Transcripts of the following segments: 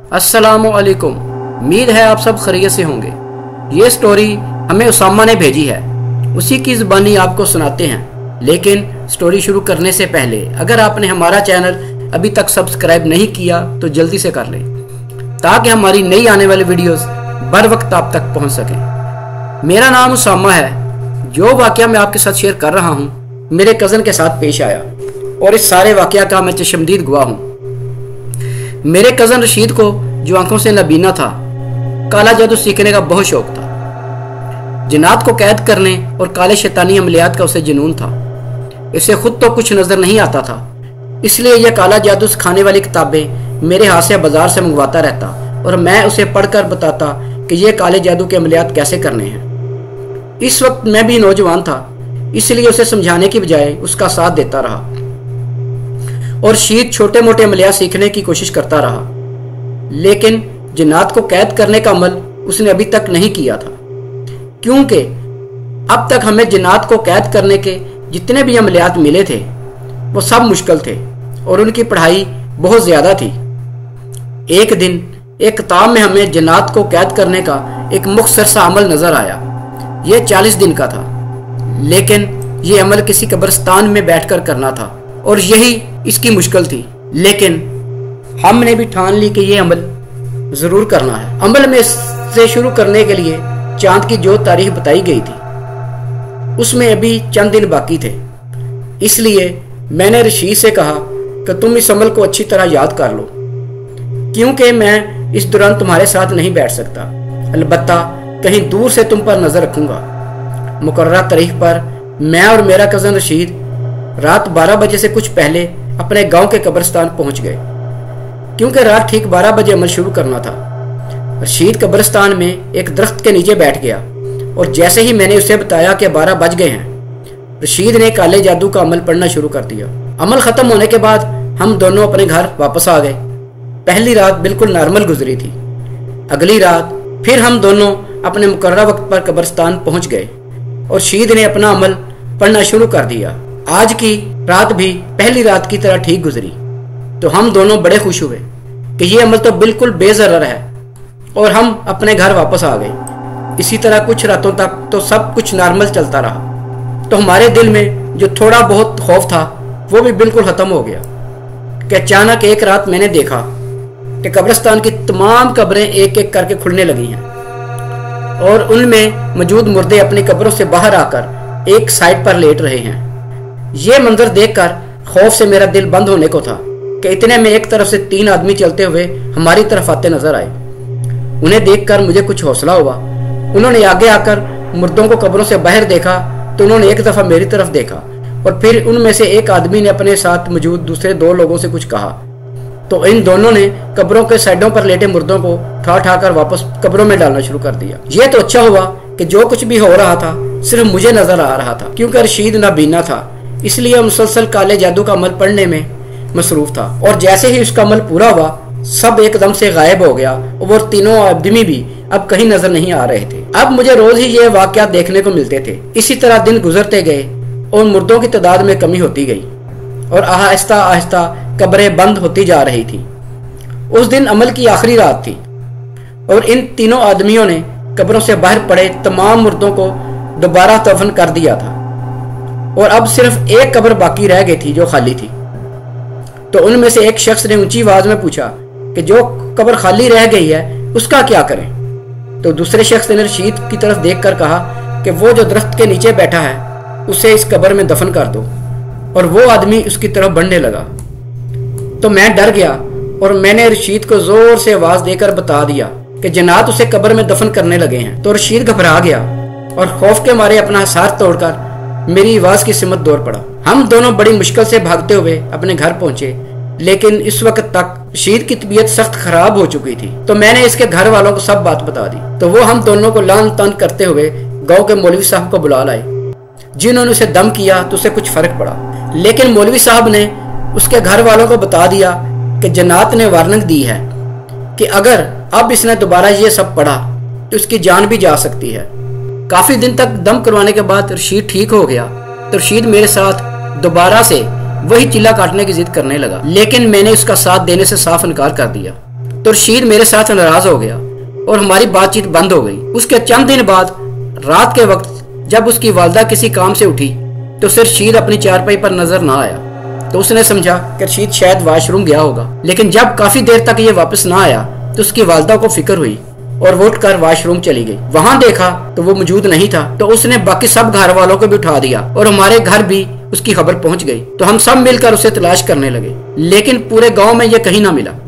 अस्सलामुअलैकुम। उम्मीद है आप सब खैरियत से होंगे। ये स्टोरी हमें उसामा ने भेजी है, उसी की ज़ुबानी आपको सुनाते हैं। लेकिन स्टोरी शुरू करने से पहले अगर आपने हमारा चैनल अभी तक सब्सक्राइब नहीं किया तो जल्दी से कर लें, ताकि हमारी नई आने वाली वीडियोस बर वक्त आप तक पहुंच सकें। मेरा नाम उसामा है। जो वाक़या मैं आपके साथ शेयर कर रहा हूँ मेरे कज़न के साथ पेश आया और इस सारे वाक़या का मैं चशमदीद गवाह हूँ। मेरे कज़न रशीद को, जो आंखों से नबीना था, काला जादू सीखने का बहुत शौक था। जिन्नात को कैद करने और काले शैतानी अमलियात का उसे जुनून था। इसे खुद तो कुछ नजर नहीं आता था, इसलिए यह काला जादू सिखाने वाली किताबें मेरे हाथ से बाजार से मंगवाता रहता और मैं उसे पढ़कर बताता कि यह काले जादू के अमलियात कैसे करने हैं। इस वक्त मैं भी नौजवान था, इसलिए उसे समझाने की बजाय उसका साथ देता रहा और शीत छोटे मोटे अमलियात सीखने की कोशिश करता रहा। लेकिन जिन्नात को कैद करने का अमल उसने अभी तक नहीं किया था, क्योंकि अब तक हमें जिन्नात को कैद करने के जितने भी अमलियात मिले थे वो सब मुश्किल थे और उनकी पढ़ाई बहुत ज्यादा थी। एक दिन एक किताब में हमें जिन्नात को कैद करने का एक मुख्तसर सा अमल नजर आया। यह 40 दिन का था, लेकिन यह अमल किसी कब्रिस्तान में बैठकर करना था और यही इसकी मुश्किल थी। लेकिन हमने भी ठान ली कि यह अमल जरूर करना है। अमल में से शुरू करने के लिए चांद की जो तारीख बताई गई थी उसमें अभी चंद दिन बाकी थे, इसलिए मैंने रशीद से कहा कि तुम इस अमल को अच्छी तरह याद कर लो, क्योंकि मैं इस दौरान तुम्हारे साथ नहीं बैठ सकता। अलबत्ता कहीं दूर से तुम पर नजर रखूंगा। मुकर्रर तारीख पर मैं और मेरा कज़न रशीद रात 12 बजे से कुछ पहले अपने गांव के कब्रिस्तान पहुंच गए, क्योंकि रात ठीक 12 बजे अमल शुरू करना था। रशीद कब्रिस्तान में एक दरख्त के नीचे बैठ गया और जैसे ही मैंने उसे बताया कि 12 बज गए हैं, रशीद ने काले जादू का अमल पढ़ना शुरू कर दिया। अमल खत्म होने के बाद हम दोनों अपने घर वापस आ गए। पहली रात बिल्कुल नॉर्मल गुजरी थी। अगली रात फिर हम दोनों अपने मुकर्रर वक्त पर कब्रिस्तान पहुंच गए और रशीद ने अपना अमल पढ़ना शुरू कर दिया। आज की रात भी पहली रात की तरह ठीक गुजरी, तो हम दोनों बड़े खुश हुए कि ये अमल तो बिल्कुल बेज़रर है और हम अपने घर वापस आ गए। इसी तरह कुछ रातों तक तो सब कुछ नॉर्मल चलता रहा, तो हमारे दिल में जो थोड़ा बहुत खौफ था वो भी बिल्कुल खत्म हो गया कि अचानक एक रात मैंने देखा कि कब्रिस्तान की तमाम कब्रें एक एक करके खुलने लगी हैं और उनमें मौजूद मुर्दे अपनी कब्रों से बाहर आकर एक साइड पर लेट रहे हैं। ये मंजर देखकर खौफ से मेरा दिल बंद होने को था कि इतने में एक तरफ से 3 आदमी चलते हुए हमारी तरफ आते नजर आए। उन्हें देखकर मुझे कुछ हौसला हुआ। उन्होंने आगे आकर मुर्दों को कब्रों से बाहर देखा तो उन्होंने एक दफा मेरी तरफ देखा और फिर उनमें से एक आदमी ने अपने साथ मौजूद दूसरे 2 लोगों से कुछ कहा, तो इन दोनों ने कब्रों के साइडों पर लेटे मुर्दों को उठा कर वापस कब्रों में डालना शुरू कर दिया। यह तो अच्छा हुआ कि जो कुछ भी हो रहा था सिर्फ मुझे नजर आ रहा था, क्योंकि रशीद नाबीना था, इसलिए मुसलसल काले जादू का अमल पढ़ने में मसरूफ था। और जैसे ही उसका अमल पूरा हुआ सब एकदम से गायब हो गया और वो तीनों आदमी भी अब कहीं नजर नहीं आ रहे थे। अब मुझे रोज ही ये वाकयात देखने को मिलते थे। इसी तरह दिन गुजरते गए और मुर्दों की तादाद में कमी होती गई और आहिस्ता आहिस्ता कब्रें बंद होती जा रही थी। उस दिन अमल की आखिरी रात थी और इन तीनों आदमियों ने कब्रों से बाहर पड़े तमाम मुर्दों को दोबारा दफन कर दिया था और अब सिर्फ एक कब्र बाकी रह गई थी जो खाली थी। तो उनमें से एक शख्स ने ऊंची आवाज में पूछा कि जो कब्र खाली रह गई है उसका क्या करें। तो दूसरे शख्स ने रशीद की तरफ देखकर कहा कि वो जो दरख्त के नीचे बैठा है उसे इस कब्र में दफन कर दो, और वो आदमी उसकी तरफ बढ़ने लगा। तो मैं डर गया और मैंने रशीद को जोर से आवाज देकर बता दिया कि जिन्नात उसे कब्र में दफन करने लगे हैं। तो रशीद घबरा गया और खौफ के मारे अपना हिसार तोड़कर मेरी आवाज की सिमत दौड़ पड़ा। हम दोनों बड़ी मुश्किल से भागते हुए अपने घर पहुंचे, लेकिन इस वक्त तक रशीद की तबीयत सख्त खराब हो चुकी थी। तो मैंने इसके घर वालों को सब बात बता दी। तो वो हम दोनों को लान तान करते हुए गांव के मौलवी साहब को बुला लाए, जिन्होंने उसे दम किया तो उसे कुछ फर्क पड़ा। लेकिन मौलवी साहब ने उसके घर वालों को बता दिया कि जिन्नात ने वार्निंग दी है कि अगर अब इसने दोबारा ये सब पढ़ा तो उसकी जान भी जा सकती है। काफी दिन तक दम करवाने के बाद रशीद ठीक हो गया तो रशीद मेरे साथ दोबारा से वही चिल्ला काटने की जिद करने लगा, लेकिन मैंने उसका साथ देने से साफ इनकार कर दिया। तो रशीद मेरे साथ नाराज हो गया और हमारी बातचीत बंद हो गई। उसके चंद दिन बाद रात के वक्त जब उसकी वालदा किसी काम से उठी तो उसे रशीद अपनी चारपाई पर नजर ना आया, तो उसने समझा कि रशीद शायद वाशरूम गया होगा। लेकिन जब काफी देर तक ये वापस ना आया तो उसकी वालदा को फिक्र हुई और वो उठकर वाशरूम चली गई। वहां देखा तो वो मौजूद नहीं था, तो उसने बाकी सब घर वालों को भी उठा दिया और हमारे घर भी उसकी खबर पहुंच गई। तो हम सब मिलकर उसे तलाश करने लगे, लेकिन पूरे गांव में ये कहीं ना मिला।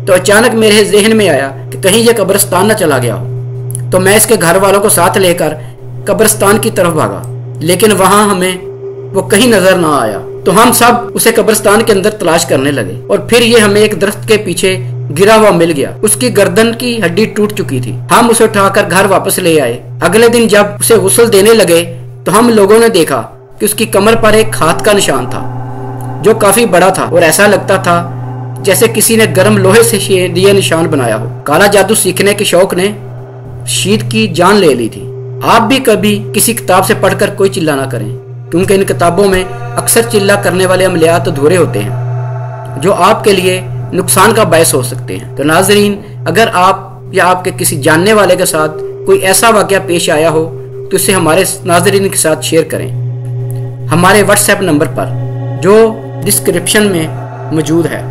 तो अचानक मेरे जहन में आया कि कहीं ये कब्रिस्तान न चला गया हो। तो मैं इसके घर वालों को साथ लेकर कब्रिस्तान की तरफ भागा, लेकिन वहां हमें वो कहीं नजर ना आया। तो हम सब उसे कब्रिस्तान के अंदर तलाश करने लगे और फिर ये हमें एक दरख्त के पीछे गिरा हुआ मिल गया। उसकी गर्दन की हड्डी टूट चुकी थी। हम उसे उठाकर घर वापस ले आए। अगले दिन जब उसे गुस्ल देने लगे तो हम लोगों ने देखा कि उसकी कमर पर एक हाथ का निशान था जो काफी बड़ा था और ऐसा लगता था जैसे किसी ने गर्म लोहे से ये निशान बनाया हो। काला जादू सीखने के शौक ने रशीद की जान ले ली थी। आप भी कभी किसी किताब से पढ़कर कोई चिल्ला ना करें, क्योंकि इन किताबों में अक्सर चिल्ला करने वाले अमलियात अधूरे होते हैं जो आपके लिए नुकसान का बायस हो सकते हैं। तो नाजरीन, अगर आप या आपके किसी जानने वाले के साथ कोई ऐसा वाकया पेश आया हो तो इसे हमारे नाजरीन के साथ शेयर करें हमारे व्हाट्सएप नंबर पर जो डिस्क्रिप्शन में मौजूद है।